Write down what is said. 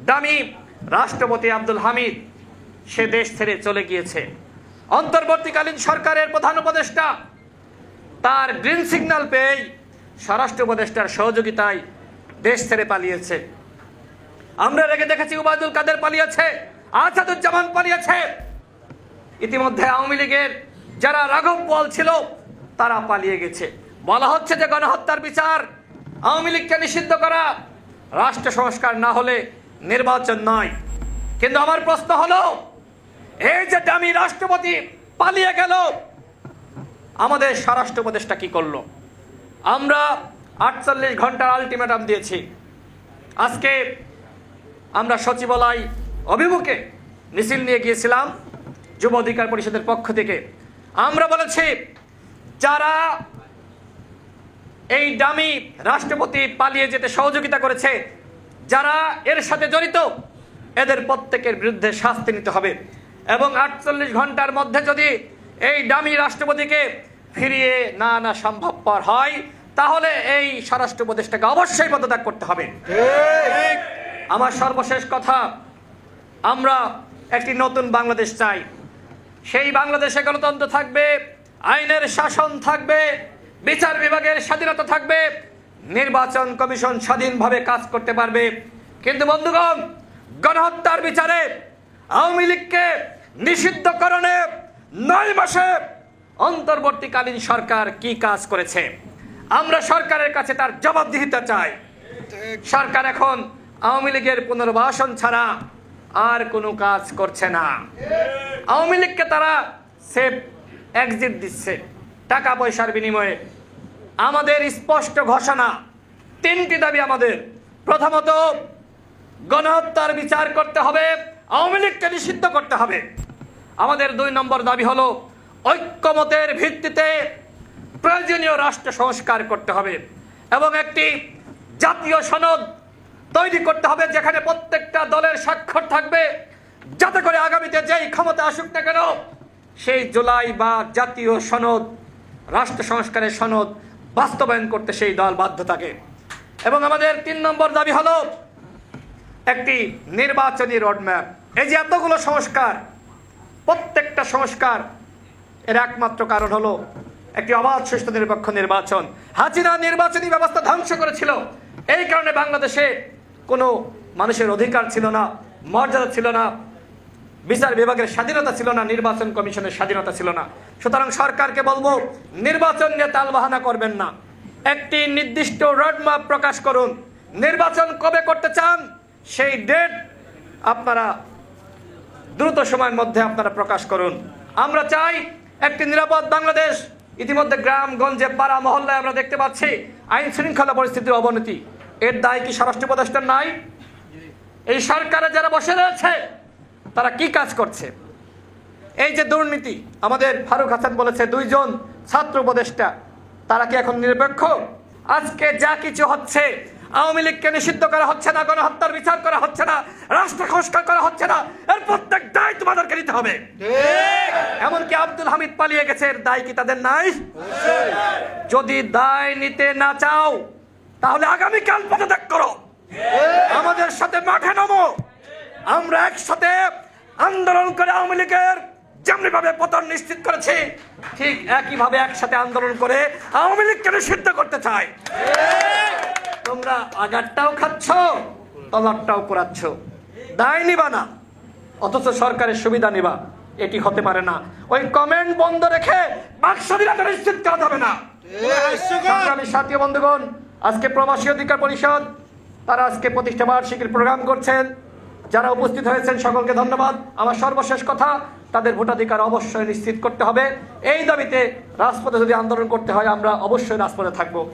দামি রাষ্ট্রপতি আব্দুল হামিদ সে দেশ ছেড়ে চলে গিয়েছে। অন্তর্বর্তীকালীন সরকারের প্রধান উপদেষ্টা তার গ্রিন সিগন্যাল পেয়ে স্বরাষ্ট্র উপদেষ্টার সহযোগিতায় দেশ ছেড়ে পালিয়েছে। আমরা রেগে দেখেছি উবায়দুল কাদের পালিয়েছে, আসাদুজ্জামান পালিয়েছে। ইতিমধ্যে আওয়ামী লীগের যারা রাঘব বোয়াল ছিল তারা পালিয়ে গেছে। বলা হচ্ছে যে গণহত্যার বিচার, আওয়ামী লীগকে নিষিদ্ধ করা, রাষ্ট্র সংস্কার না হলে নির্বাচন নয়। কিন্তু আমার প্রশ্ন হলো, এই যে দামি রাষ্ট্রপতি পালিয়ে গেল, আমাদের স্বরাষ্ট্র উপদেষ্টা কি করলো? আমরা 48 ঘন্টার আলটিমেটাম দিয়েছি। আজকে আমরা সচিবালয় অভিমুখে মিছিল নিয়ে গিয়েছিলাম যুব অধিকার পরিষদের পক্ষ থেকে। আমরা বলেছি, যারা এই দামি রাষ্ট্রপতি পালিয়ে যেতে সহযোগিতা করেছে, যারা এর সাথে জড়িত, এদের প্রত্যেকের বিরুদ্ধে শাস্তি নিতে হবে এবং 48 ঘন্টার মধ্যে যদি এই দামি রাষ্ট্রপতিকে ফিরিয়ে না আনা সম্ভবপর হয়, তাহলে এই স্বরাষ্ট্র উপদেষ্টাকে অবশ্যই পদত্যাগ করতে হবে। আমার সর্বশেষ কথা, আমরা একটি নতুন বাংলাদেশ চাই। সেই বাংলাদেশে গণতন্ত্র থাকবে, আইনের শাসন থাকবে, বিচার বিভাগের স্বাধীনতা থাকবে, নির্বাচন কমিশন স্বাধীনভাবে কাজ করতে পারবে। কিন্তু বন্ধুগণ, গণহত্যার বিচারে আওয়ামী লীগকে নিষিদ্ধকরণে 9 মাসে অন্তর্বর্তীকালীন সরকার কি কাজ করেছে? আমরা সরকারের কাছে তার জবাবদিহিতা চাই। সরকার এখন আওয়ামী লীগের পুনর্বাসন ছাড়া আর কোনো কাজ করছে না। আওয়ামী লীগকে তারা সেফ এক্সিট দিচ্ছে টাকা পয়সার বিনিময়ে। আমাদের স্পষ্ট ঘোষণা, 3টি দাবি আমাদের। প্রথমত, গণহত্যার বিচার করতে হবে, আওয়ামী লীগকে নিষিদ্ধ করতে হবে। আমাদের 2 নম্বর দাবি হলো, ঐক্যমতের ভিত্তিতে প্রয়োজনীয় রাষ্ট্র সংস্কার করতে হবে এবং একটি জাতীয় সনদ তৈরি করতে হবে যেখানে প্রত্যেকটা দলের স্বাক্ষর থাকবে, যাতে করে আগামীতে যেই ক্ষমতা আসুক না কেন, সেই জুলাই বা জাতীয় সনদ, রাষ্ট্র সংস্কারের সনদ বাস্তবায়ন করতে সেই দল বাধ্য থাকে। এবং আমাদের 3 নম্বর দাবি হলো একটি নির্বাচনী রোডম্যাপ। এই যে এতগুলো সংস্কার, প্রত্যেকটা সংস্কার এর একমাত্র কারণ হলো একটি অবাধ, সুষ্ঠু, নিরপেক্ষ নির্বাচন। হাসিনা নির্বাচনী ব্যবস্থা ধ্বংস করেছিল। এই কারণে বাংলাদেশে কোনো মানুষের অধিকার ছিল না, মর্যাদা ছিল না, বিচার বিভাগের স্বাধীনতা ছিল না, নির্বাচন কমিশনের স্বাধীনতা ছিল না। সুতরাং সরকারকে বলবো, নির্বাচন নিয়ে তালবাহানা করবেন না, একটি নির্দিষ্ট রোডম্যাপ প্রকাশ করুন। নির্বাচন কবে করতে চান সেই ডেট আপনারা দ্রুত সময়ের মধ্যে আপনারা প্রকাশ করুন। আমরা চাই একটি নিরাপদ বাংলাদেশ। ইতিমধ্যে গ্রামগঞ্জে, পাড়া মহল্লায় আমরা দেখতে পাচ্ছি আইন শৃঙ্খলা পরিস্থিতির অবনতি। এর দায় কি স্বরাষ্ট্র উপদেষ্টার নাই? এই সরকারে যারা বসে রয়েছে তারা কি কাজ করছে? এই যে দুর্নীতি, আমাদের ফারুক হাসান বলেছে 2 জন ছাত্র উপদেষ্টা, তারা কি এখন নিরপেক্ষ? আজকে যা কিছু হচ্ছে, আওয়ামী লীগকে নিষিদ্ধ করা হচ্ছে না, গণহত্যার বিচার করা হচ্ছে না, রাষ্ট্র সংস্কার করা হচ্ছে না, এর প্রত্যেক দায় তোমাদেরকে নিতে হবে। এমনকি আব্দুল হামিদ পালিয়ে গেছে, এর দায় কি তাদের নাই? যদি দায় নিতে না চাও তাহলে আগামীকাল পদত্যাগ করো, আমাদের সাথে মাঠে নামো। আমরা একসাথে আন্দোলন করে আওয়ামী লীগের যেমনিভাবে পতন নিশ্চিত করেছি, ঠিক একইভাবে একসাথে আন্দোলন করে আওয়ামী লীগকে নিষিদ্ধ করতে চাই। তোমরা আগারটাও খাচ্ছ, তলারটাও করাচ্ছ, দায় নিবা না, অথচ সরকারের সুবিধা নিবা। এটি হতে পারে না। ওই কমেন্ট বন্ধ রেখে বাকস্বাধীনতা নিশ্চিত করা যাবে না। সংগ্রামী সাথী বন্ধুগণ, আজকে প্রবাসী অধিকার পরিষদ তারা আজকে প্রতিষ্ঠা বার্ষিকীর প্রোগ্রাম করছেন। যারা উপস্থিত হয়েছেন সকলকে ধন্যবাদ। আমার সর্বশেষ কথা, তাদের ভোটাধিকার অবশ্যই নিশ্চিত করতে হবে। এই দাবিতে রাজপথে যদি আন্দোলন করতে হয়, আমরা অবশ্যই রাজপথে থাকবো।